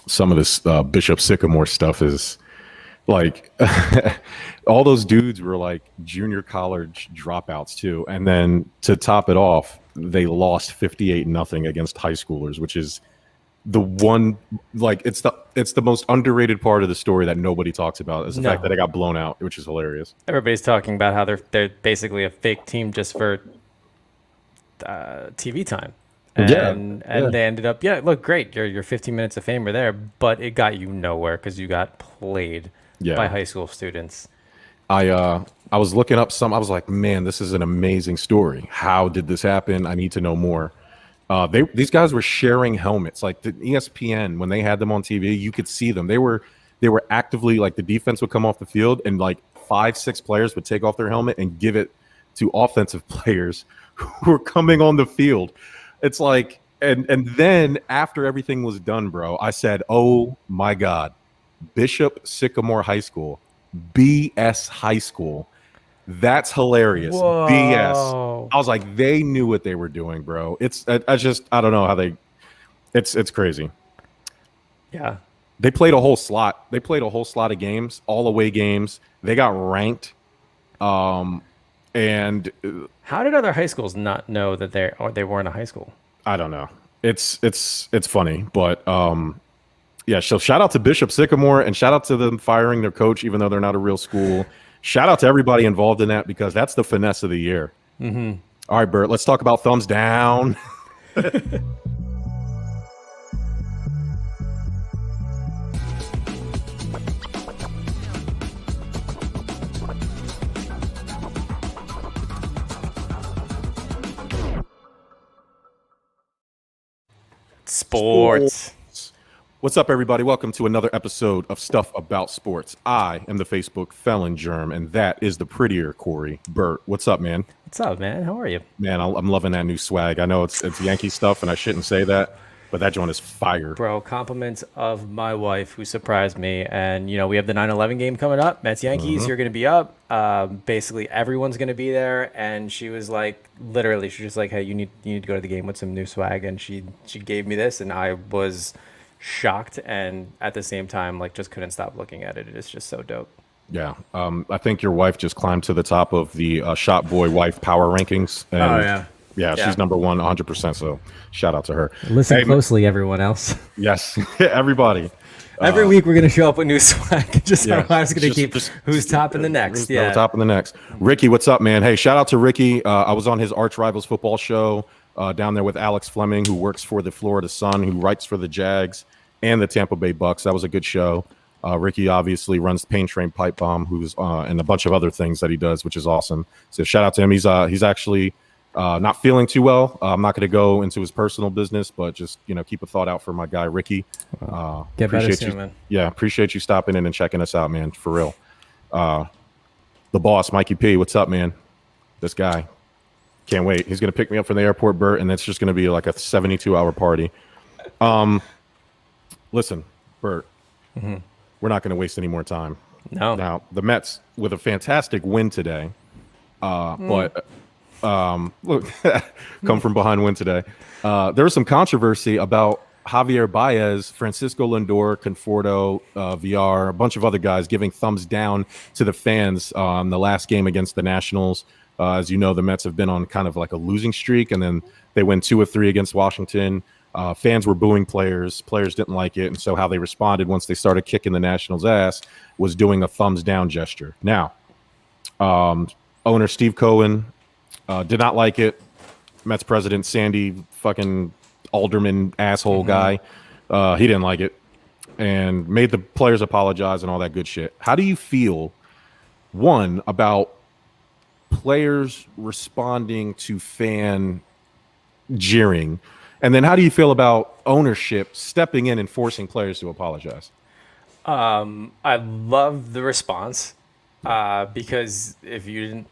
some of this Bishop Sycamore stuff is like all those dudes were like junior college dropouts too. And then to top it off, they lost 58-0 against high schoolers, which is the one like it's the most underrated part of the story that nobody talks about is the fact that No, it got blown out, which is hilarious. everybody's talking about how they're basically a fake team just for TV time, Yeah. and Yeah. they ended up look great. Your 15 minutes of fame were there, but it got you nowhere because you got played by Yeah. high school students. I was looking up some. I was like, man, this is an amazing story. How did this happen? I need to know more. These guys were sharing helmets. Like the ESPN when they had them on TV, you could see them. They were actively like the defense would come off the field and like 5, 6 players would take off their helmet and give it to offensive players who were coming on the field. It's like and then after everything was done, bro, I said, oh my god, Bishop Sycamore High School, BS High School. That's hilarious. BS. Whoa. I was like, they knew what they were doing, bro. I don't know how they. It's crazy. Yeah. They played a whole slot. They played a whole slot of games, all away games. They got ranked, and How did other high schools not know that they weren't a high school? I don't know. It's funny, but yeah. So shout out to Bishop Sycamore and shout out to them firing their coach, even though they're not a real school. Shout out to everybody involved in that because that's the finesse of the year. All right, Bert, let's talk about thumbs down. Sports. What's up, everybody? Welcome to another episode of Stuff About Sports. I am the Facebook felon germ, and that is the prettier Corey. Bert, what's up, man? What's up, man? How are you? Man, I'm loving that new swag. I know it's Yankee stuff, and I shouldn't say that, but that joint is fire. Bro, compliments of my wife who surprised me. And, we have the 9/11 game coming up. Mets Yankees, you're going to be up. Basically, everyone's going to be there. And she was like, literally, she was just like, hey, you need to go to the game with some new swag. And she gave me this, and I was shocked and at the same time, like, just couldn't stop looking at it. It is just so dope. Yeah, I think your wife just climbed to the top of the Shop Boy wife power rankings, and yeah, Yeah. she's number one, 100%. So shout out to her. Listen Hey, closely, everyone else. yes, everybody. Every week we're gonna show up with new swag. Just Yeah, our lives gonna keep just who's top in the next. who's Yeah. top in the next. Ricky, what's up, man? Hey, shout out to Ricky. I was on his arch rivals football show down there with Alex Fleming, who works for the Florida Sun, who writes for the Jags and the Tampa Bay Bucks. That was a good show. Ricky obviously runs Pain Train Pipe Bomb, who's and a bunch of other things that he does, which is awesome. So shout out to him. He's actually not feeling too well. I'm not going to go into his personal business, but just keep a thought out for my guy Ricky. Get better Appreciate soon, you, man. yeah. Appreciate you stopping in and checking us out, man. For real. The boss, Mikey P. What's up, man? This guy. Can't wait. He's going to pick me up from the airport, Bert, and that's just going to be like a 72-hour party. Listen, Bert. We're not going to waste any more time. No. Now, the Mets with a fantastic win today, but look, come from behind win today. There was some controversy about Javier Baez, Francisco Lindor, Conforto, VR, a bunch of other guys giving thumbs down to the fans on the last game against the Nationals. As you know, the Mets have been on kind of like a losing streak, and then they win 2 of 3 against Washington. Fans were booing players. Players didn't like it. And so how they responded once they started kicking the Nationals' ass was doing a thumbs down gesture. Now, owner Steve Cohen did not like it. Mets president Sandy fucking Alderman asshole guy. He didn't like it and made the players apologize and all that good shit. How do you feel, one, about players responding to fan jeering? And then how do you feel about ownership stepping in and forcing players to apologize? I love the response because if you didn't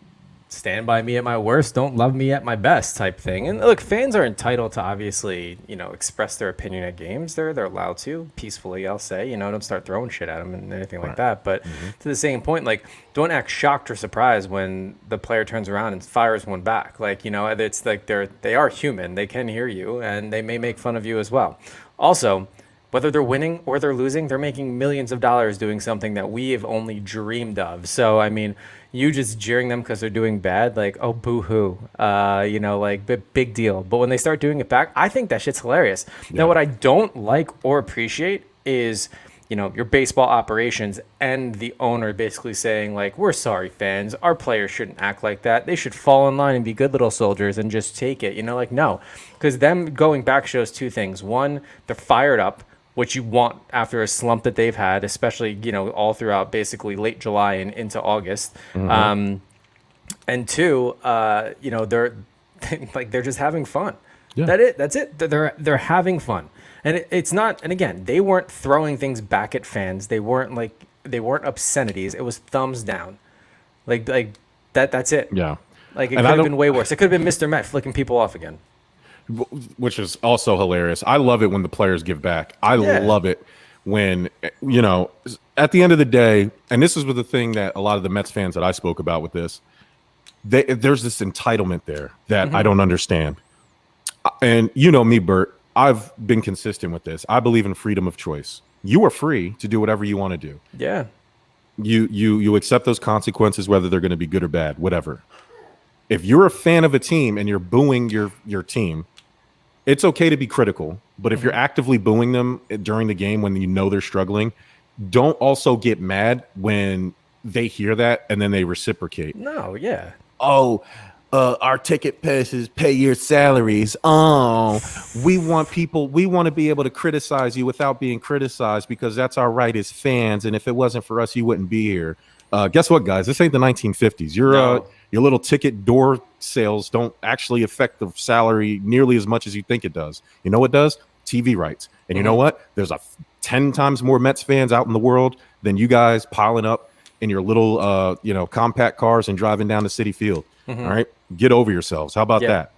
stand by me at my worst, don't love me at my best type thing. And look, fans are entitled to obviously, express their opinion at games. They're allowed to peacefully, I'll say, don't start throwing shit at them and anything like that. But to the same point, like, don't act shocked or surprised when the player turns around and fires one back. Like, it's like they are human. They can hear you and they may make fun of you as well. Also, whether they're winning or they're losing, they're making millions of dollars doing something that we have only dreamed of. So, I mean, you just jeering them because they're doing bad, like, oh, boo hoo, like, big deal. But when they start doing it back, I think that shit's hilarious. Now, Yeah. what I don't like or appreciate is, your baseball operations and the owner basically saying, like, we're sorry, fans. Our players shouldn't act like that. They should fall in line and be good little soldiers and just take it. Like, no. Because them going back shows two things. One, they're fired up, which you want after a slump that they've had, especially, all throughout basically late July and into August. And two, they're like they're just having fun. Yeah. That's it. They're having fun. And it's not. And again, they weren't throwing things back at fans. They weren't obscenities. It was thumbs down. Like that. That's it. Yeah. Like it And could I have been don't, way worse. It could have been Mr. Met flicking people off again. which is also hilarious. I love it when the players give back. I Yeah. love it when, at the end of the day, and this is with the thing that a lot of the Mets fans that I spoke about with this, there's this entitlement there that I don't understand. And me, Bert, I've been consistent with this. I believe in freedom of choice. You are free to do whatever you want to do. Yeah. You accept those consequences, whether they're going to be good or bad, whatever. If you're a fan of a team and you're booing your team, it's okay to be critical. But if you're actively booing them during the game when you know they're struggling, don't also get mad when they hear that and then they reciprocate. No. Yeah. Oh, our ticket passes pay your salaries. Oh, we want to be able to criticize you without being criticized because that's our right as fans. And if it wasn't for us, you wouldn't be here. Guess what, guys? This ain't the 1950s. Your little ticket door sales don't actually affect the salary nearly as much as you think it does. You know what does? TV rights. And you know what? There's 10 times more Mets fans out in the world than you guys piling up in your little, compact cars and driving down to Citi Field. All right, get over yourselves. How about that?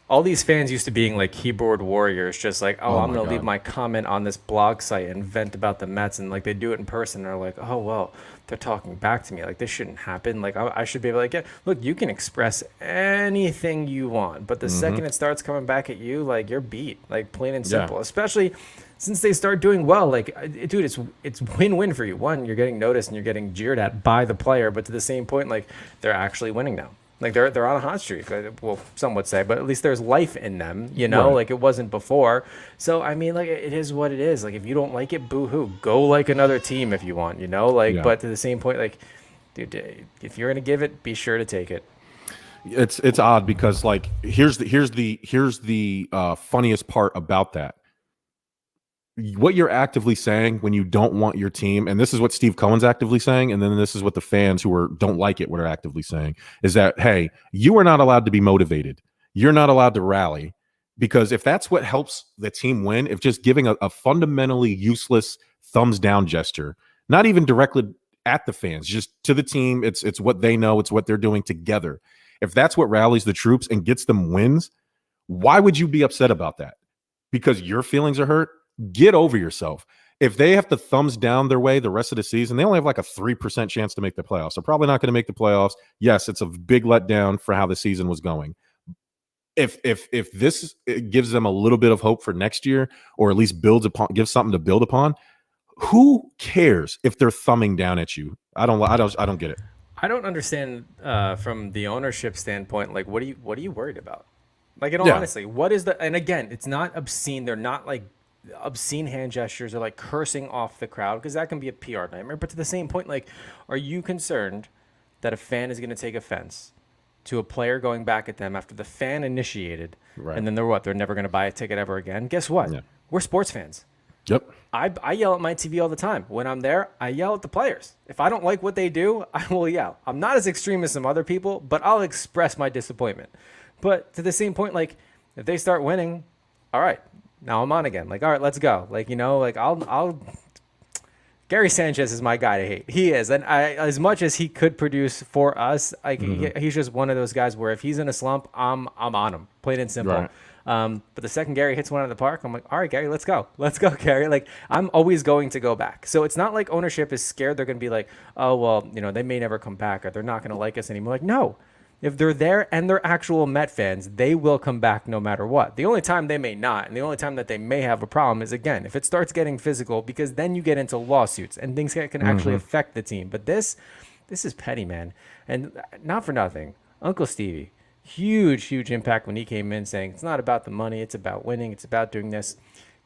All these fans used to being like keyboard warriors, just like, I'm my going to leave God. my comment on this blog site and vent about the Mets. And like they do it in person. And they're like, oh, well, they're talking back to me. Like this shouldn't happen. Like I should be able to, like, yeah, look, you can express anything you want. But the second it starts coming back at you, like you're beat, like plain and simple, especially since they start doing well. Like, dude, it's win-win for you. One, you're getting noticed and you're getting jeered at by the player. But to the same point, like they're actually winning now. Like they're on a hot streak. Well, some would say, but at least there's life in them, Right. like it wasn't before. So I mean, like it is what it is. Like if you don't like it, boo hoo. Go like another team if you want, Yeah. But to the same point, like, dude, if you're gonna give it, be sure to take it. It's odd because like here's the funniest part about that. What you're actively saying when you don't want your team, and this is what Steve Cohen's actively saying, and then this is what the fans who don't like it what are actively saying, is that, hey, you are not allowed to be motivated. You're not allowed to rally. Because if that's what helps the team win, if just giving a fundamentally useless thumbs down gesture, not even directly at the fans, just to the team, it's what they know, it's what they're doing together. If that's what rallies the troops and gets them wins, why would you be upset about that? Because your feelings are hurt? Get over yourself. If they have to thumbs down their way the rest of the season, they only have like a 3% chance to make the playoffs. They're probably not going to make the playoffs. Yes, it's a big letdown for how the season was going. If this gives them a little bit of hope for next year, or at least gives something to build upon, who cares if they're thumbing down at you? I don't get it. I don't understand from the ownership standpoint. Like, what are you worried about? Like, in all Yeah. honesty, what is the? And again, it's not obscene. They're not like obscene hand gestures or like cursing off the crowd, because that can be a PR nightmare. But to the same point, like, are you concerned that a fan is going to take offense to a player going back at them after the fan initiated, Right. and then they're never going to buy a ticket ever again? Guess what? Yeah. We're sports fans. Yep. I yell at my TV all the time. When I'm there, I yell at the players. If I don't like what they do, I will yell. I'm not as extreme as some other people, but I'll express my disappointment. But to the same point, like, if they start winning, all right, now I'm on again. Like, all right, let's go. Like, like I'll Gary Sanchez is my guy to hate. He is. And as much as he could produce for us, like he's just one of those guys where if he's in a slump, I'm on him, plain and simple. Right. But the second Gary hits one out of the park, I'm like, all right, Gary, let's go. Let's go, Gary. Like, I'm always going to go back. So it's not like ownership is scared they're going to be like, oh, well, they may never come back or they're not going to like us anymore. Like, no. if they're there and they're actual Met fans, they will come back no matter what. The only time they may not, and the only time that they may have a problem is, again, if it starts getting physical, because then you get into lawsuits and things that can actually affect the team. But this is petty, man. And not for nothing, Uncle Stevie, huge impact when he came in saying it's not about the money, it's about winning, it's about doing this.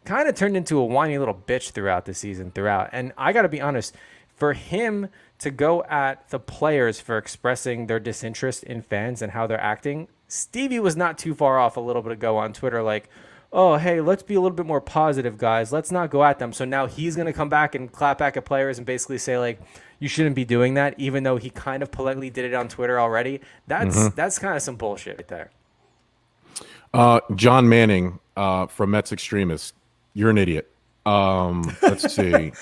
Kind of turned into a whiny little bitch throughout the season, And I got to be honest, for him to go at the players for expressing their disinterest in fans and how they're acting, Stevie was not too far off a little bit ago on Twitter, like, oh, hey, let's be a little bit more positive, guys. Let's not go at them. So now he's going to come back and clap back at players and basically say, like, you shouldn't be doing that, even though he kind of politely did it on Twitter already. That's kind of some bullshit right there. John Manning from Mets Extremist, you're an idiot. Let's see.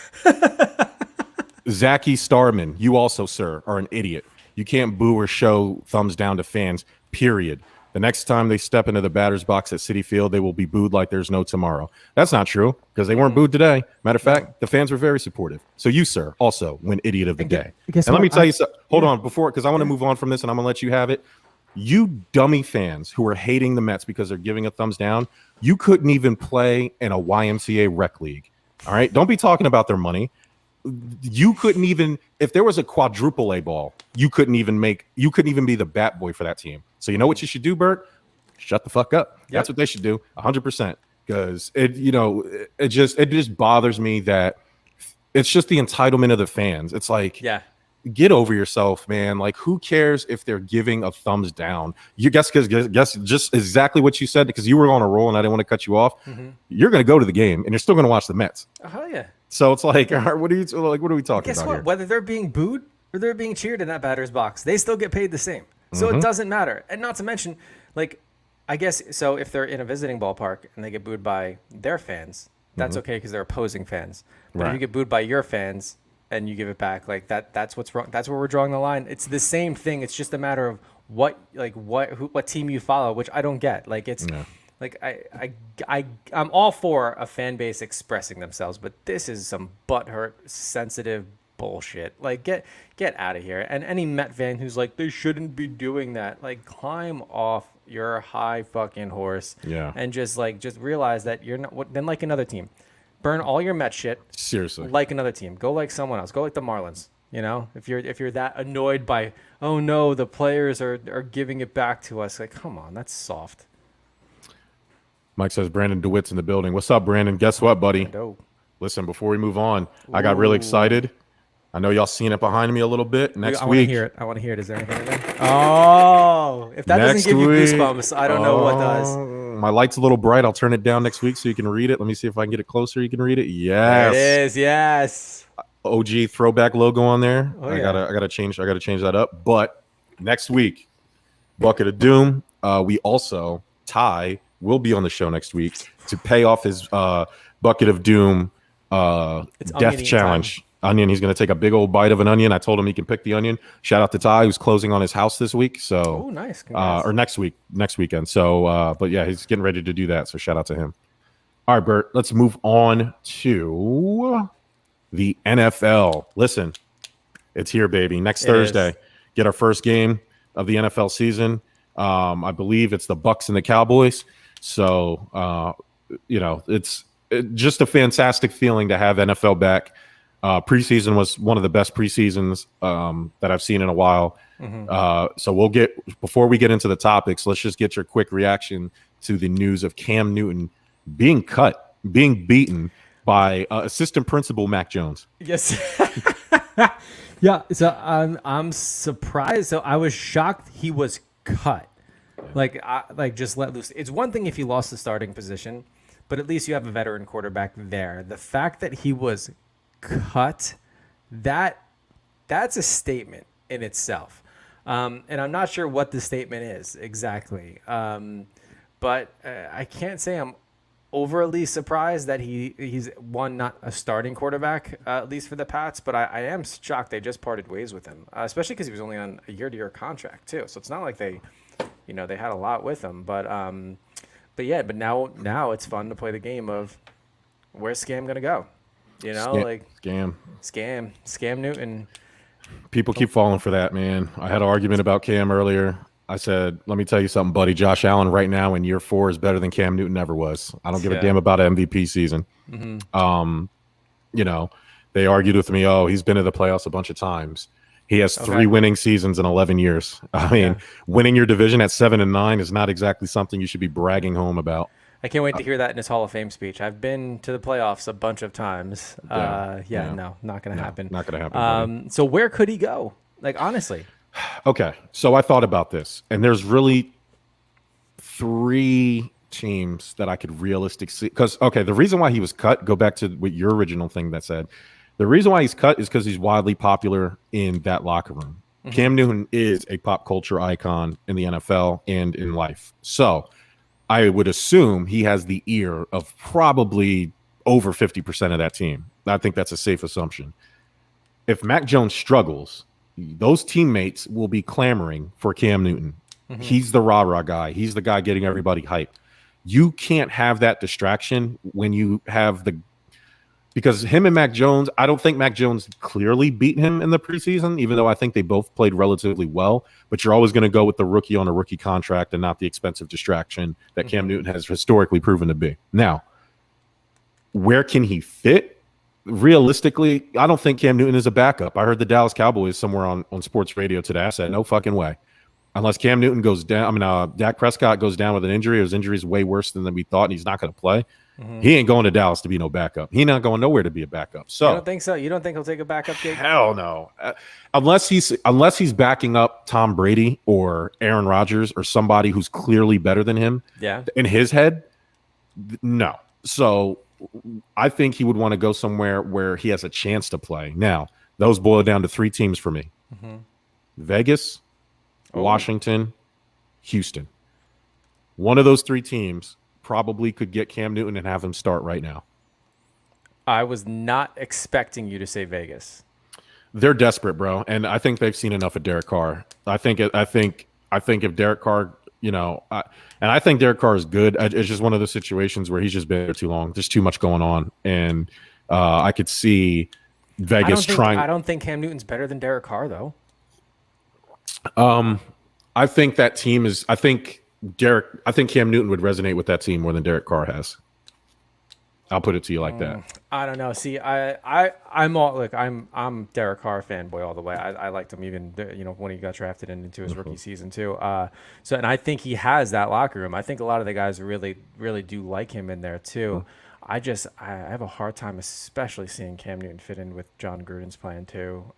Zachy Starman, you also, sir, are an idiot. You can't boo or show thumbs down to fans, period. The next time they step into the batter's box at Citi Field, they will be booed like there's no tomorrow. That's not true, because they weren't booed today. Matter of fact, the fans were very supportive. So you, sir, also win idiot of the day. And let me tell you something. Hold on, because I want to move on from this, and I'm going to let you have it. You dummy fans who are hating the Mets because they're giving a thumbs down, you couldn't even play in a YMCA rec league. All right? Don't be talking about their money. You couldn't even, if there was a quadruple A ball, you couldn't even be the bat boy for that team. So you know what you should do, Bert? Shut the fuck up. Yep. That's what they should do, 100%. Because it just bothers me that it's just the entitlement of the fans. It's like, get over yourself, man. Like, who cares if they're giving a thumbs down? You guess just exactly what you said, because you were on a roll and I didn't want to cut you off. You're going to go to the game and you're still going to watch the Mets. Oh, hell yeah. So it's like, what are we talking about? Guess what? Here? Whether they're being booed or they're being cheered in that batter's box, they still get paid the same. So it doesn't matter. And not to mention, like, I guess, so if they're in a visiting ballpark and they get booed by their fans, that's okay because they're opposing fans. But if you get booed by your fans and you give it back, like that's what's wrong. That's where we're drawing the line. It's the same thing. It's just a matter of what team you follow, which I don't get. Like, it's like I'm all for a fan base expressing themselves, but this is some butthurt, sensitive bullshit. Like, get out of here. And any Met fan who's like, they shouldn't be doing that, like, climb off your high fucking horse. And just realize that you're not. Then like another team, burn all your Met shit. Seriously, like another team. Go like someone else. Go like the Marlins. You know, if you're that annoyed by, oh no, the players are giving it back to us. Like, come on, that's soft. Mike says Brandon DeWitt's in the building. What's up, Brandon? Guess what, buddy? Listen, before we move on, I got really excited. I know y'all seen it behind me a little bit. Next week. I want to hear it. Is there anything in there? Oh, if that doesn't give you goosebumps, I don't know what does. My light's a little bright. I'll turn it down next week so you can read it. Let me see if I can get it closer. You can read it. Yes. There it is. Yes. OG throwback logo on there. Oh, I gotta change that up. But next week, Bucket of Doom. We also, Ty will be on the show next week to pay off his Bucket of Doom death challenge. Onion. He's going to take a big old bite of an onion. I told him he can pick the onion. Shout out to Ty, who's closing on his house this week. So, nice. Or next weekend. So, but yeah, he's getting ready to do that. So shout out to him. All right, Bert, let's move on to the NFL. Listen, it's here, baby. Next Thursday, get our first game of the NFL season. I believe it's the Bucks and the Cowboys. So, it's just a fantastic feeling to have NFL back. Preseason was one of the best preseasons that I've seen in a while. So before we get into the topics, let's just get your quick reaction to the news of Cam Newton being beaten by assistant principal Mac Jones. Yes. Yeah. So I'm surprised. So I was shocked he was cut. Just let loose. It's one thing if he lost the starting position, but at least you have a veteran quarterback there. The fact that he was cut, that's a statement in itself. And I'm not sure what the statement is exactly. But I can't say I'm overly surprised that he's not a starting quarterback, at least for the Pats, but I am shocked they just parted ways with him, especially because he was only on a year-to-year contract too. So it's not like they had a lot with him, but now it's fun to play the game of where's Scam gonna go? Scam Newton. People keep falling for that, man. I had an argument about Cam earlier. I said, let me tell you something, buddy. Josh Allen right now in year 4 is better than Cam Newton ever was. I don't give a Yeah. damn about an MVP season. You know, they argued with me, oh, he's been to the playoffs a bunch of times. He has 3 Okay. winning seasons in 11 years. I mean, Yeah. winning your division at 7-9 is not exactly something you should be bragging home about. I can't wait to hear that in his Hall of Fame speech. I've been to the playoffs a bunch of times. Yeah. No, not gonna happen. Not going to happen, buddy. So where could he go? Like honestly, Okay, so I thought about this, and there's really 3 teams that I could realistically see. Because, okay, the reason why he was cut, go back to what your original thing that said, the reason why he's cut is because he's widely popular in that locker room. Cam Newton is a pop culture icon in the NFL and in life. So I would assume he has the ear of probably over 50% of that team. I think that's a safe assumption. If Mac Jones struggles, those teammates will be clamoring for Cam Newton. He's the rah-rah guy. He's the guy getting everybody hyped. You can't have that distraction when you have because him and Mac Jones, I don't think Mac Jones clearly beat him in the preseason, even though I think they both played relatively well. But you're always going to go with the rookie on a rookie contract and not the expensive distraction that Cam Newton has historically proven to be. Now, where can he fit? Realistically, I don't think Cam Newton is a backup. I heard the Dallas Cowboys somewhere on sports radio today. I said, no fucking way. Unless Cam Newton goes down, Dak Prescott goes down with an injury. His injury is way worse than we thought, and he's not going to play. He ain't going to Dallas to be no backup. He's not going nowhere to be a backup. So you don't think so? You don't think he'll take a backup gig? hell no. Unless he's backing up Tom Brady or Aaron Rodgers or somebody who's clearly better than him. Yeah. In his head, no. So I think he would want to go somewhere where he has a chance to play. Now, those boil down to 3 teams for me: Vegas, Washington, Houston. One of those 3 teams probably could get Cam Newton and have him start right now. I was not expecting you to say Vegas. They're desperate, bro, and I think they've seen enough of Derek Carr. I think if Derek Carr, I think Derek Carr is good. It's just one of those situations where he's just been there too long. There's too much going on, and I could see Vegas trying. I don't think Cam Newton's better than Derek Carr, though. I think that team is. I think Cam Newton would resonate with that team more than Derek Carr has. I'll put it to you like that. I don't know. See, I'm Derek Carr fanboy all the way. I liked him even when he got drafted into his rookie season too. And I think he has that locker room. I think a lot of the guys really really do like him in there too. I have a hard time, especially seeing Cam Newton fit in with John Gruden's plan too.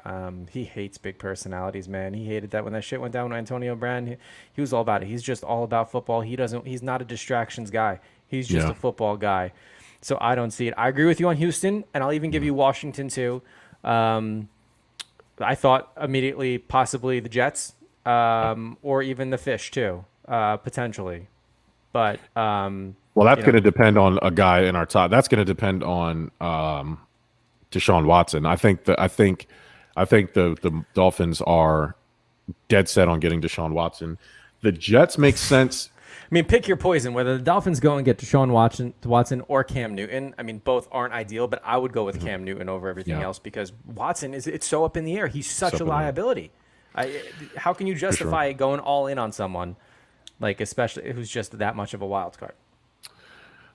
He hates big personalities, man. He hated that when that shit went down with Antonio Brown. He was all about it. He's just all about football. He's not a distractions guy. He's just a football guy. So I don't see it. I agree with you on Houston, and I'll even give you Washington too. I thought immediately possibly the Jets, or even the Fish too, potentially. But well, that's going to depend on a guy in our top. That's going to depend on Deshaun Watson. I think the Dolphins are dead set on getting Deshaun Watson. The Jets make sense. I mean, pick your poison. Whether the Dolphins go and get Deshaun Watson or Cam Newton, I mean, both aren't ideal, but I would go with Cam Newton over everything else because Watson it's so up in the air. He's such a liability. How can you justify going all in on someone, like especially who's just that much of a wild card?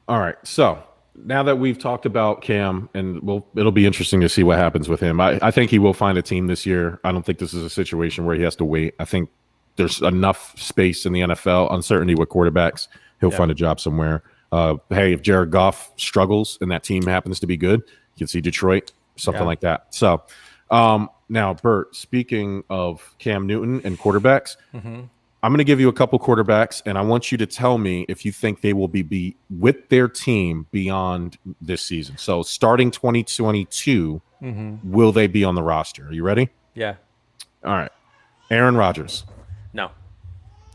All right, so now that we've talked about Cam, and it'll be interesting to see what happens with him. I think he will find a team this year. I don't think this is a situation where he has to wait. I think there's enough space in the NFL, uncertainty with quarterbacks. He'll find a job somewhere. Hey, if Jared Goff struggles and that team happens to be good, you can see Detroit, something like that. So now, Bert, speaking of Cam Newton and quarterbacks, I'm going to give you a couple quarterbacks, and I want you to tell me if you think they will be with their team beyond this season. So starting 2022, will they be on the roster? Are you ready? Yeah. All right. Aaron Rodgers. No.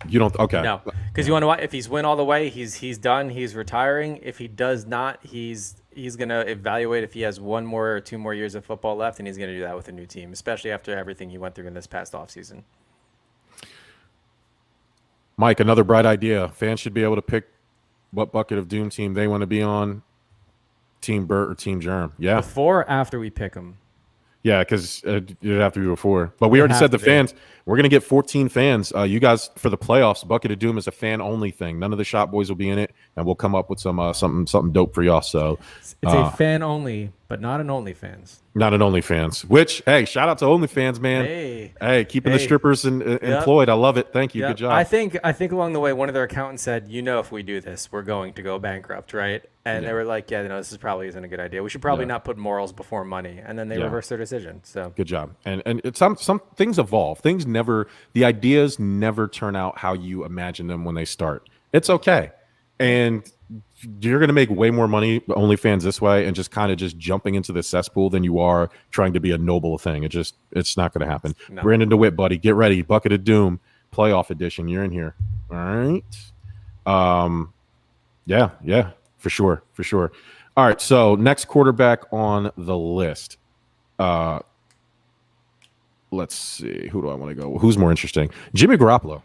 You don't? Okay. No, because you want to know what? If he's win all the way, he's done. He's retiring. If he does not, he's gonna evaluate if he has 1 more or 2 more years of football left, and he's gonna do that with a new team, especially after everything he went through in this past offseason. Mike, another bright idea. Fans should be able to pick what bucket of doom team they want to be on. Team Burt or Team Germ. Yeah. Before or after we pick him? Yeah, because it'd have to be before. But we It'd already have said to the be. fans. We're gonna get 14 fans. You guys for the playoffs. Bucket of Doom is a fan only thing. None of the shop boys will be in it, and we'll come up with some something dope for y'all. So It's a fan only, but not an OnlyFans. not an OnlyFans. Which hey, shout out to OnlyFans, man. Hey, Hey, keeping the hey, strippers yep, employed. I love it. Thank you. Good yep. job. I think along the way, one of their accountants said, if we do this, we're going to go bankrupt, right? And they Yeah. were like, yeah, this is probably isn't a good idea. We should probably Yeah. not put morals before money. And then they Yeah. reversed their decision. So Good job. And it's some things evolve. Things never the ideas never turn out how you imagine them when they start. It's okay. And you're going to make way more money OnlyFans this way and just kind of just jumping into the cesspool than you are trying to be a noble thing. It's not going to happen. No. Brandon DeWitt, buddy, get ready. Bucket of Doom playoff edition. You're in here. All right. Yeah, for sure. All right. So next quarterback on the list. Let's see. Who do I want to go? Who's more interesting? Jimmy Garoppolo.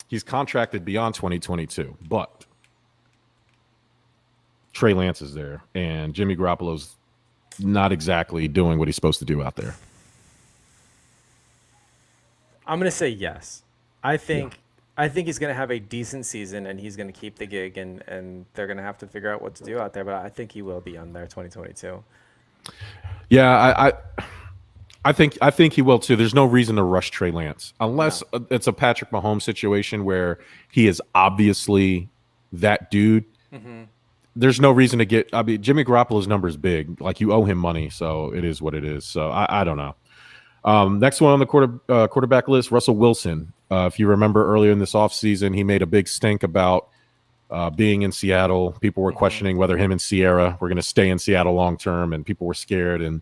He's contracted beyond 2022, but Trey Lance is there, and Jimmy Garoppolo's not exactly doing what he's supposed to do out there. I'm going to say yes. I think he's going to have a decent season and he's going to keep the gig and they're going to have to figure out what to do out there. But I think he will be on there 2022. Yeah, I think he will too. There's no reason to rush Trey Lance unless it's a Patrick Mahomes situation where he is obviously that dude. Mm-hmm. There's no reason to get. I mean, Jimmy Garoppolo's number is big. Like you owe him money, so it is what it is. So I don't know. Next one on the quarterback list, Russell Wilson. If you remember earlier in this offseason, he made a big stink about being in Seattle. People were questioning whether him and Sierra were going to stay in Seattle long term, and people were scared. And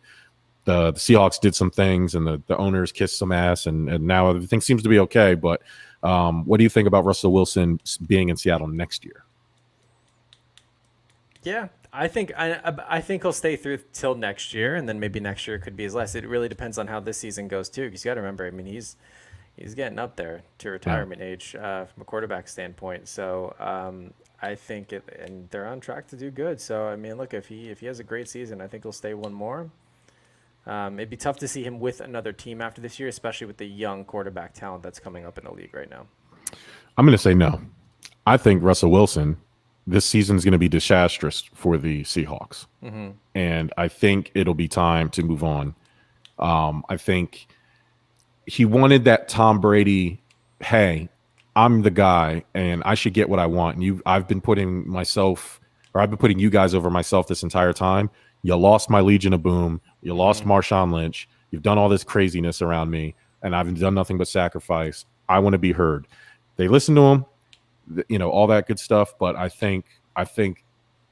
the Seahawks did some things, and the owners kissed some ass, and now everything seems to be okay. But what do you think about Russell Wilson being in Seattle next year? Yeah, I think he'll stay through till next year, and then maybe next year could be his last. It really depends on how this season goes too, because you got to remember, I mean, he's getting up there to retirement age from a quarterback standpoint. So I think and they're on track to do good. So I mean, look, if he has a great season, I think he'll stay one more. It'd be tough to see him with another team after this year, especially with the young quarterback talent that's coming up in the league right now. I'm going to say no. I think Russell Wilson, this season is going to be disastrous for the Seahawks. Mm-hmm. And I think it'll be time to move on. I think he wanted that Tom Brady, hey, I'm the guy and I should get what I want. And I've been putting you guys over myself this entire time. You lost my Legion of Boom. You lost Marshawn Lynch. You've done all this craziness around me, and I've done nothing but sacrifice. I want to be heard. They listened to him, all that good stuff. But I think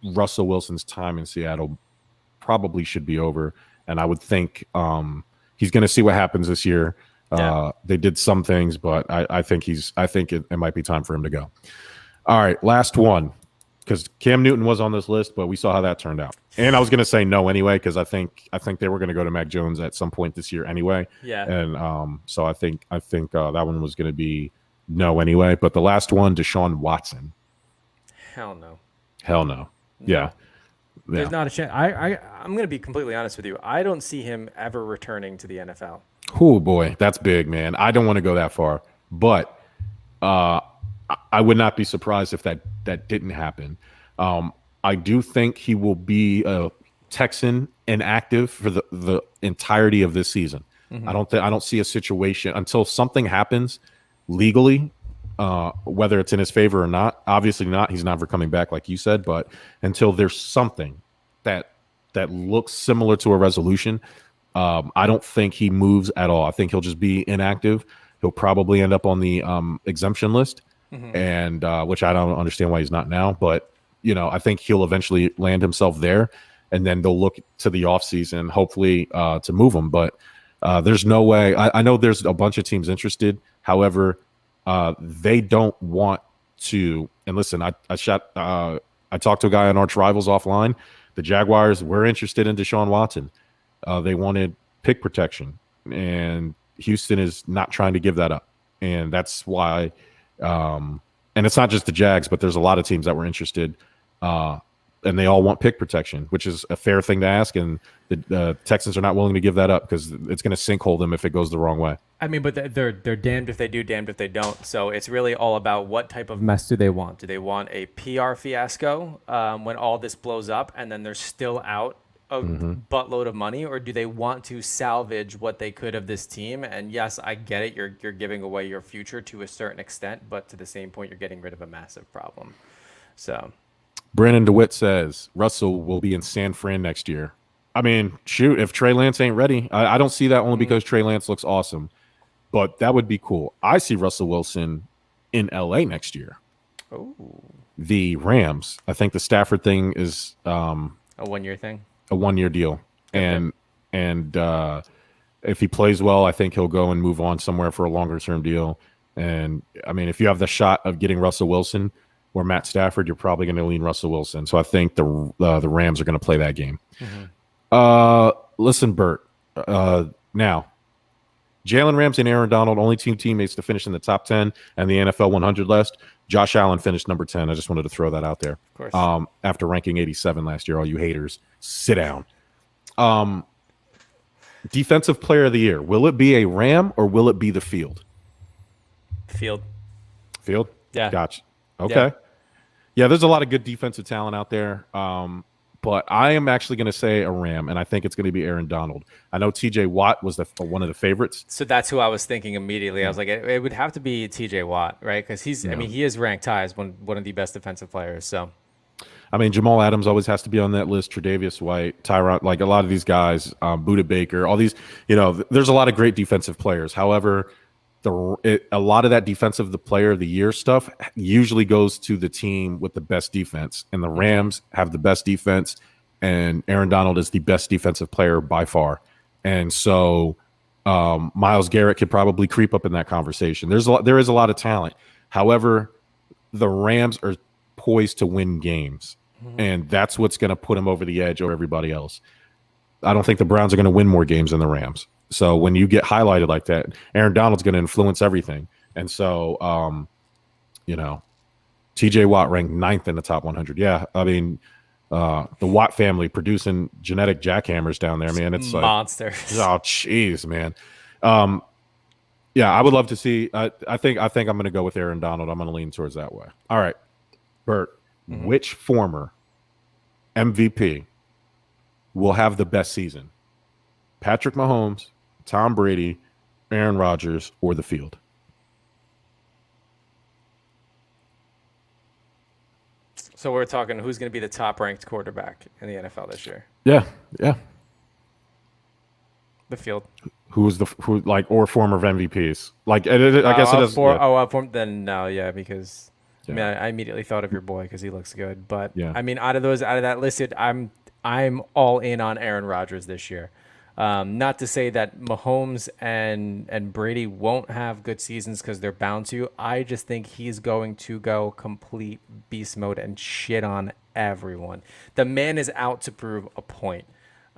Russell Wilson's time in Seattle probably should be over, and I would think he's going to see what happens this year. Yeah. They did some things, but I think it might be time for him to go. All right, last one. Because Cam Newton was on this list, but we saw how that turned out. And I was going to say no anyway, because I think they were going to go to Mac Jones at some point this year anyway. Yeah. And so I think that one was going to be no anyway. But the last one, Deshaun Watson. Hell no. Yeah. There's not a chance. I'm going to be completely honest with you. I don't see him ever returning to the NFL. Oh boy, that's big, man. I don't want to go that far, but I would not be surprised if that didn't happen. I do think he will be a Texan inactive for the entirety of this season. Mm-hmm. I don't see a situation until something happens legally, whether it's in his favor or not. Obviously not. He's never coming back, like you said. But until there's something that looks similar to a resolution, I don't think he moves at all. I think he'll just be inactive. He'll probably end up on the exemption list. Mm-hmm. And which I don't understand why he's not now, but I think he'll eventually land himself there, and then they'll look to the offseason, hopefully to move him. But there's no way. I know there's a bunch of teams interested. However, they don't want to. And listen, I talked to a guy on Arch Rivals offline. The Jaguars were interested in Deshaun Watson. They wanted pick protection, and Houston is not trying to give that up, and that's why. And it's not just the Jags, but there's a lot of teams that were interested. and they all want pick protection, which is a fair thing to ask. And the Texans are not willing to give that up because it's going to sinkhole them if it goes the wrong way. I mean, but they're damned if they do, damned if they don't. So it's really all about what type of mess do they want. Do they want a PR fiasco when all this blows up and then they're still out a buttload of money, or do they want to salvage what they could of this team? And yes, I get it. You're giving away your future to a certain extent, but to the same point, you're getting rid of a massive problem. So Brandon DeWitt says Russell will be in San Fran next year. I mean, shoot, if Trey Lance ain't ready, I don't see that only because Trey Lance looks awesome. But that would be cool. I see Russell Wilson in LA next year. Oh, The Rams. I think the Stafford thing is a 1 year thing. a 1 year deal. Okay. And if he plays well, I think he'll go and move on somewhere for a longer term deal. And I mean, if you have the shot of getting Russell Wilson or Matt Stafford, you're probably going to lean Russell Wilson. So I think the Rams are going to play that game. Listen, Bert. Now, Jalen Ramsey and Aaron Donald, only two teammates to finish in the top 10 and the NFL 100 list. Josh Allen finished number 10. I just wanted to throw that out there. Of course. After ranking 87 last year, all you haters, sit down. Defensive player of the year. Will it be a Ram or will it be the Field? Field. Field? Yeah. Gotcha. Okay. Yeah, there's a lot of good defensive talent out there. But I am actually going to say a Ram, and I think it's going to be Aaron Donald. I know T.J. Watt was one of the favorites. So that's who I was thinking immediately. I was like, it would have to be T.J. Watt, right? Because I mean, he is ranked high as one of the best defensive players. So, I mean, Jamal Adams always has to be on that list. Tre'Davious White, Tyron, like a lot of these guys, Budda Baker, all these. There's a lot of great defensive players. However, a lot of that defensive, the player of the year stuff usually goes to the team with the best defense, and the Rams have the best defense, and Aaron Donald is the best defensive player by far. And so Myles Garrett could probably creep up in that conversation. There is a lot of talent. However, the Rams are poised to win games, and that's what's going to put them over the edge over everybody else. I don't think the Browns are going to win more games than the Rams. So when you get highlighted like that, Aaron Donald's going to influence everything. And so, T.J. Watt ranked 9th in the top 100. Yeah, I mean, the Watt family producing genetic jackhammers down there, man. It's monsters. Oh, jeez, man. Yeah, I would love to see. I think I'm going to go with Aaron Donald. I'm going to lean towards that way. All right, Bert. Which former MVP will have the best season? Patrick Mahomes, Tom Brady, Aaron Rodgers, or the Field? So we're talking who's going to be the top-ranked quarterback in the NFL this year? Yeah. The Field. Or former MVPs? Like, I guess it is. Then no, yeah, because I mean, I immediately thought of your boy because he looks good. But yeah. I mean, out of that listed, I'm all in on Aaron Rodgers this year. Not to say that Mahomes and Brady won't have good seasons because they're bound to. I just think he's going to go complete beast mode and shit on everyone. The man is out to prove a point.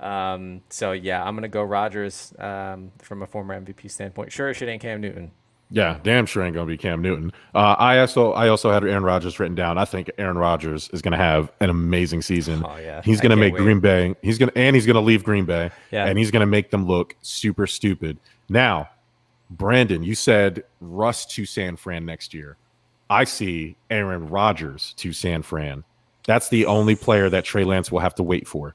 So yeah, I'm gonna go Rodgers from a former MVP standpoint. Sure, shit ain't Cam Newton. Yeah, damn sure ain't gonna be Cam Newton. I also had Aaron Rodgers written down. I think Aaron Rodgers is gonna have an amazing season. Oh yeah, he's gonna make Green Bay. He's gonna leave Green Bay. Yeah. And he's gonna make them look super stupid. Now, Brandon, you said Russ to San Fran next year. I see Aaron Rodgers to San Fran. That's the only player that Trey Lance will have to wait for.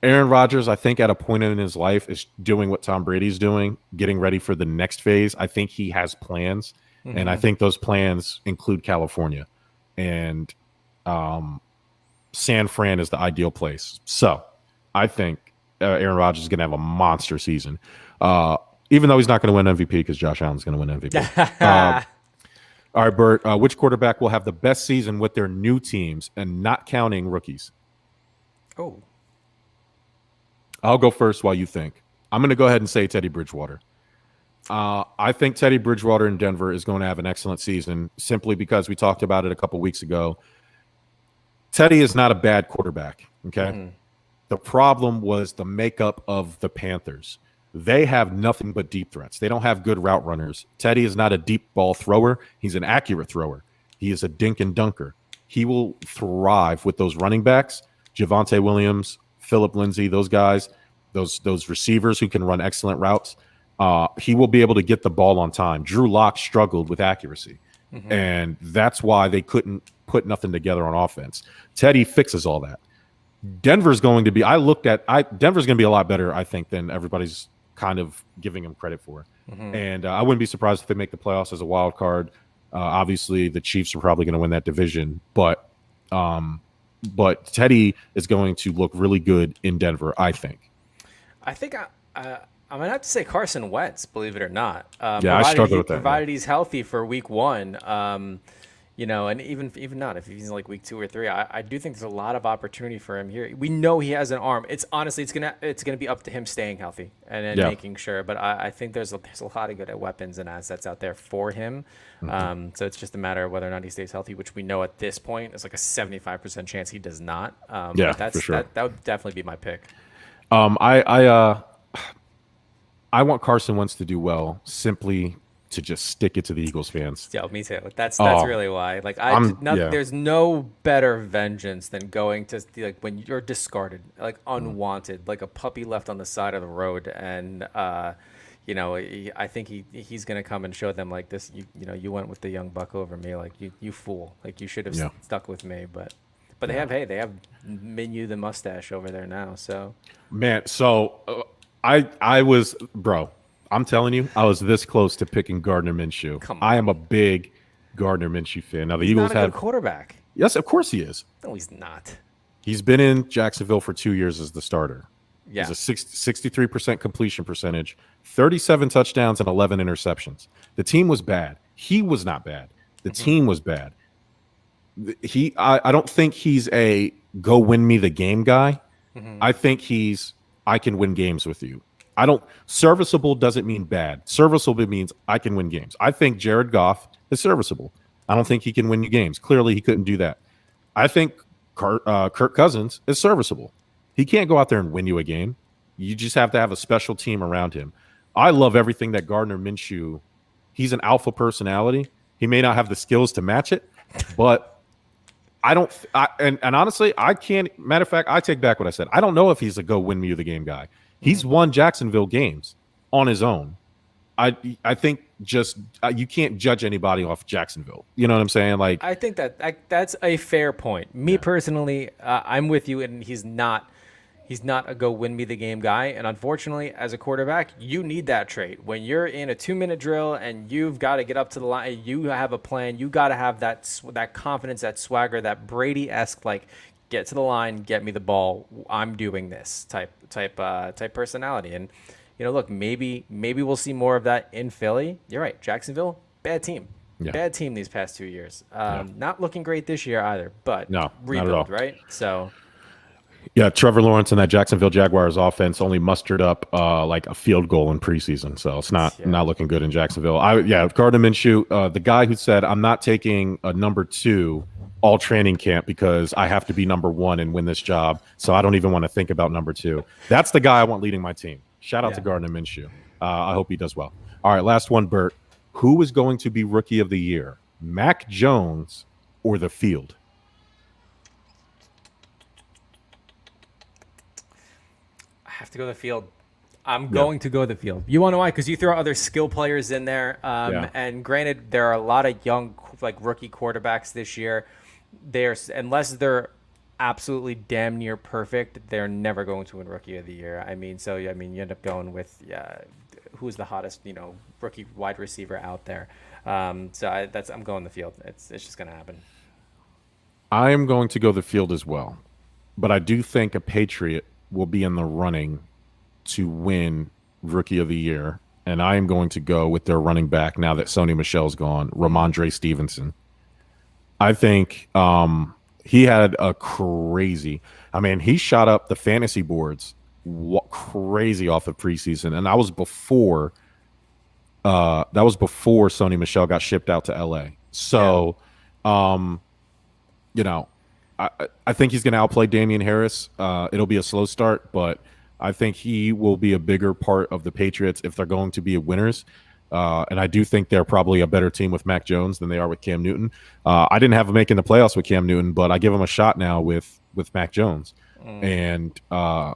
Aaron Rodgers, I think, at a point in his life is doing what Tom Brady's doing, getting ready for the next phase. I think he has plans, and I think those plans include California. And San Fran is the ideal place. So I think Aaron Rodgers is going to have a monster season, even though he's not going to win MVP because Josh Allen's going to win MVP. All right, Bert, which quarterback will have the best season with their new teams and not counting rookies? Oh. I'll go first while you think. I'm going to go ahead and say Teddy Bridgewater. I think Teddy Bridgewater in Denver is going to have an excellent season simply because we talked about it a couple weeks ago. Teddy is not a bad quarterback, okay? The problem was the makeup of the Panthers. They have nothing but deep threats. They don't have good route runners. Teddy is not a deep ball thrower. He's an accurate thrower. He is a dink and dunker. he will thrive with those running backs, Javonte Williams, Phillip Lindsay, those guys, those receivers who can run excellent routes. He will be able to get the ball on time. Drew Lock struggled with accuracy, and that's why they couldn't put nothing together on offense. Teddy fixes all that. Denver's going to be. Denver's going to be a lot better, I think, than everybody's kind of giving him credit for. And I wouldn't be surprised if they make the playoffs as a wild card. Obviously, the Chiefs are probably going to win that division, but Teddy is going to look really good in Denver, I think. I think I'm gonna have to say Carson Wentz, believe it or not. Yeah, I struggle with that. Provided he's healthy for week 1, and even not if he's like week 2 or 3, I do think there's a lot of opportunity for him here. We know he has an arm. It's gonna be up to him staying healthy and making sure. But I think there's a lot of good weapons and assets out there for him. So it's just a matter of whether or not he stays healthy, which we know at this point is like a 75% chance he does not. For sure. That would definitely be my pick. I want Carson Wentz to do well, simply to just stick it to the Eagles fans. Yeah, me too. That's really why. Like there's no better vengeance than going to when you're discarded, like unwanted, like a puppy left on the side of the road, and I think he's gonna come and show them like this. You went with the young buck over me, like you fool, like you should have stuck with me, but. They have Minu the mustache over there now. So man, I was, bro. I'm telling you, I was this close to picking Gardner Minshew. Come on. I am a big Gardner Minshew fan. Now the Eagles not a good quarterback. Yes, of course he is. No, he's not. He's been in Jacksonville for 2 years as the starter. Yeah, he's a 63% completion percentage, 37 touchdowns and 11 interceptions. The team was bad. He was not bad. The team was bad. I don't think he's a go win me the game guy. I think I can win games with you. Serviceable doesn't mean bad. Serviceable means I can win games. I think Jared Goff is serviceable. I don't think he can win you games. Clearly, he couldn't do that. I think Kirk Cousins is serviceable. He can't go out there and win you a game. You just have to have a special team around him. I love everything that Gardner Minshew. He's an alpha personality. He may not have the skills to match it, but and honestly, I can't. Matter of fact, I take back what I said. I don't know if he's a go win me the game guy. He's won Jacksonville games on his own. I think just you can't judge anybody off Jacksonville. You know what I'm saying? Like I think that's a fair point. Me personally, I'm with you, and he's not a go win me the game guy. And unfortunately, as a quarterback, you need that trait. When you're in a 2-minute drill and you've got to get up to the line, you have a plan. You got to have that confidence, that swagger, that Brady-esque, like, get to the line, get me the ball. I'm doing this type personality. And look, maybe we'll see more of that in Philly. You're right, Jacksonville, bad team. Yeah. Bad team these past 2 years. Not looking great this year either, but no, rebuild, not at all. right? So. Yeah, Trevor Lawrence and that Jacksonville Jaguars offense only mustered up like a field goal in preseason, so it's not looking good in Jacksonville. Gardner Minshew, the guy who said I'm not taking a number 2 all training camp because I have to be number 1 and win this job, so I don't even want to think about number 2. That's the guy I want leading my team. Shout out to Gardner Minshew. I hope he does well. All right, last one, Bert. Who is going to be Rookie of the Year, Mac Jones or the field? Have to go to the field. I'm going to go to the field. You want to know why? Because you throw other skill players in there. And granted, there are a lot of young, like rookie quarterbacks this year. Unless they're absolutely damn near perfect, they're never going to win Rookie of the Year. You end up going with who's the hottest, rookie wide receiver out there. I'm going the field. It's just going to happen. I am going to go the field as well, but I do think a Patriot will be in the running to win Rookie of the Year, and I am going to go with their running back now that Sony Michel's gone, Ramondre Stevenson. I think he had a crazy – he shot up the fantasy boards crazy off of preseason, and that was before Sony Michel got shipped out to L.A. So, I think he's going to outplay Damian Harris. It'll be a slow start, but I think he will be a bigger part of the Patriots if they're going to be winners. And I do think they're probably a better team with Mac Jones than they are with Cam Newton. I didn't have them making the playoffs with Cam Newton, but I give them a shot now with Mac Jones. And I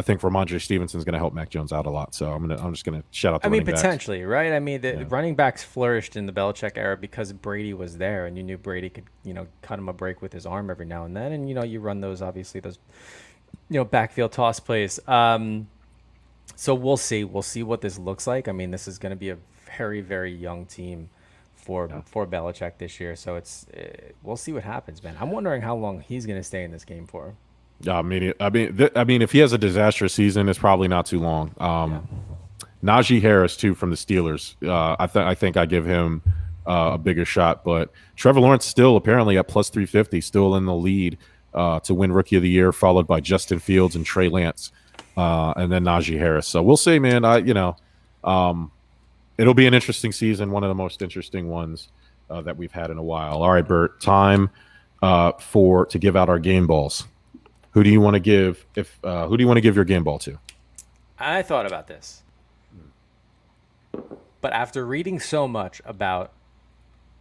think Ramondre Stevenson's going to help Mac Jones out a lot. So I'm just going to shout out the I mean, running backs. potentially, right? I mean, the running backs flourished in the Belichick era because Brady was there, and you knew Brady could, cut him a break with his arm every now and then, and you run those backfield toss plays. So we'll see. We'll see what this looks like. I mean, this is going to be a very, very young team for Belichick this year. So we'll see what happens, man. I'm wondering how long he's going to stay in this game for. I mean, if he has a disastrous season, it's probably not too long. Najee Harris too from the Steelers. I think I give him a bigger shot, but Trevor Lawrence still apparently at plus 350, still in the lead to win Rookie of the Year, followed by Justin Fields and Trey Lance, and then Najee Harris. So we'll see, man. It'll be an interesting season, one of the most interesting ones that we've had in a while. All right, Bert, time to give out our game balls. Who do you want to give? Who do you want to give your game ball to? I thought about this, but after reading so much about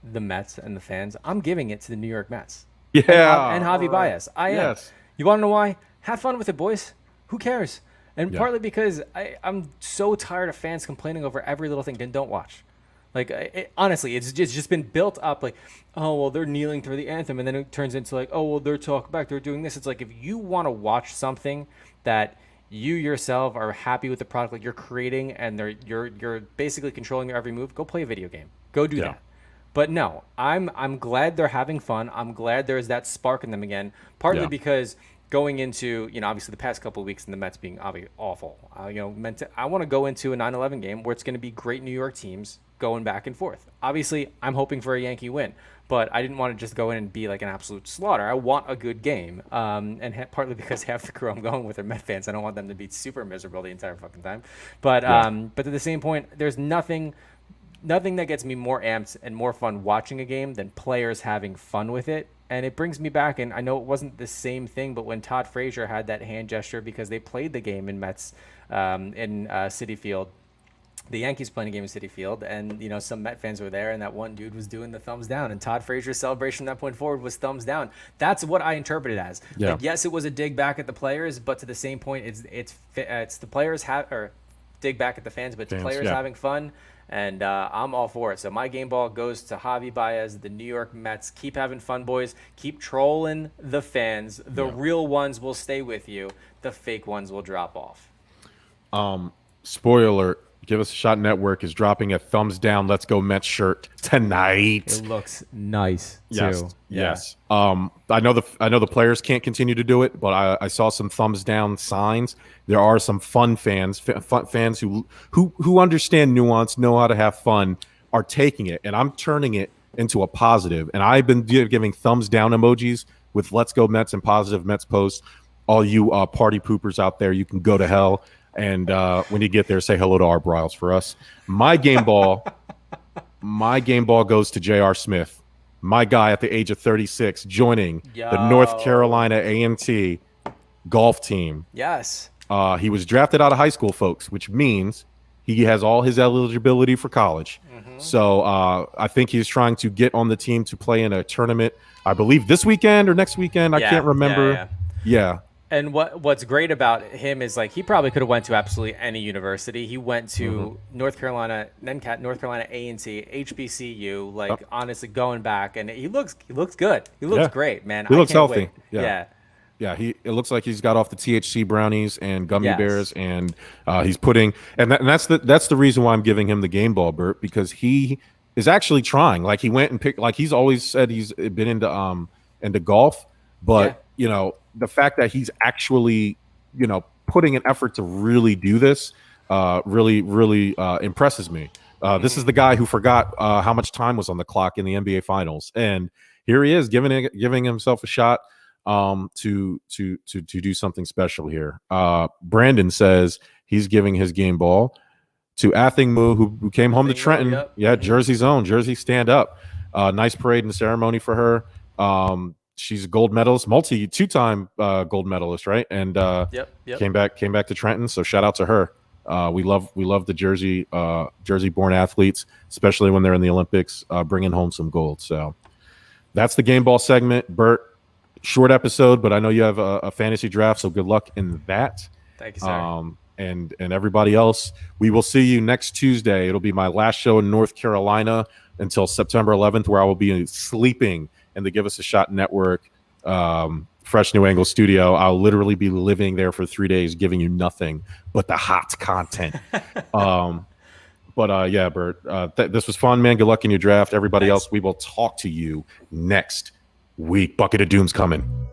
the Mets and the fans, I'm giving it to the New York Mets. Yeah, and Javi Baez. I am. Yes. You want to know why? Have fun with it, boys. Who cares? And partly because I'm so tired of fans complaining over every little thing. Then don't watch. Like, honestly, it's just been built up like, oh, well, they're kneeling through the anthem. And then it turns into like, oh, well, they're talking back. They're doing this. It's like if you want to watch something that you yourself are happy with the product like you're creating and you're basically controlling your every move, go play a video game. Go do that. But no, I'm glad they're having fun. I'm glad there's that spark in them again, partly because going into, obviously the past couple of weeks and the Mets being obviously awful, I want to go into a 9/11 game where it's going to be great New York teams going back and forth. Obviously, I'm hoping for a Yankee win, but I didn't want to just go in and be like an absolute slaughter. I want a good game, and partly because half the crew I'm going with are Met fans. I don't want them to be super miserable the entire fucking time. But but at the same point, there's nothing that gets me more amped and more fun watching a game than players having fun with it. And it brings me back, and I know it wasn't the same thing, but when Todd Frazier had that hand gesture because they played the game in Mets in Citi Field, the Yankees playing a game in Citi Field, and some Met fans were there, and that one dude was doing the thumbs down, and Todd Frazier's celebration from that point forward was thumbs down. That's what I interpret it as. Yeah. Like, yes, it was a dig back at the players, but to the same point, it's the players or dig back at the fans, but it's players having fun. And I'm all for it. So my game ball goes to Javi Baez, the New York Mets. Keep having fun, boys. Keep trolling the fans. The real ones will stay with you. The fake ones will drop off. Spoiler alert. Give Us a Shot Network is dropping a thumbs down Let's Go Mets shirt tonight. It looks nice too. Yes. I know the players can't continue to do it, but I saw some thumbs down signs. There are some fun fans who understand nuance, know how to have fun, are taking it, and I'm turning it into a positive. And I've been giving thumbs down emojis with Let's Go Mets and positive Mets posts. All you party poopers out there, you can go to hell. And when you get there, say hello to our Bryles for us. My game ball goes to J.R. Smith, my guy at the age of 36, joining the North Carolina A&T golf team. Yes. He was drafted out of high school, folks, which means he has all his eligibility for college. Mm-hmm. So I think he's trying to get on the team to play in a tournament, I believe this weekend or next weekend. I can't remember. Yeah. And what's great about him is like he probably could have went to absolutely any university. He went to North Carolina, NCAT, North Carolina A&T, HBCU. Like honestly, going back, and he looks good. He looks great, man. He looks healthy. Wait. Yeah. It looks like he's got off the THC brownies and gummy bears, and he's putting. And that's the reason why I'm giving him the game ball, Bert, because he is actually trying. Like he went and picked. Like he's always said he's been into golf, but the fact that he's actually, putting an effort to really do this really impresses me. This is the guy who forgot how much time was on the clock in the NBA Finals, and here he is giving himself a shot to do something special here. Brandon says he's giving his game ball to Athing Mu, who came home to Trenton. Yep. Yeah, Jersey's own. Jersey stand up. Nice parade and ceremony for her. She's a gold medalist, two-time gold medalist, right? And came back to Trenton. So shout out to her. We love the Jersey born athletes, especially when they're in the Olympics, bringing home some gold. So that's the game ball segment. Bert, short episode, but I know you have a fantasy draft, so good luck in that. Thank you, sir. And everybody else, we will see you next Tuesday. It'll be my last show in North Carolina until September 11th, where I will be sleeping in the Give Us a Shot Network Fresh New Angle studio. I'll literally be living there for 3 days, giving you nothing but the hot content. Yeah, Bert, this was fun, man. Good luck in your draft. Everybody Thanks. else, we will talk to you next week. Bucket of Doom's coming.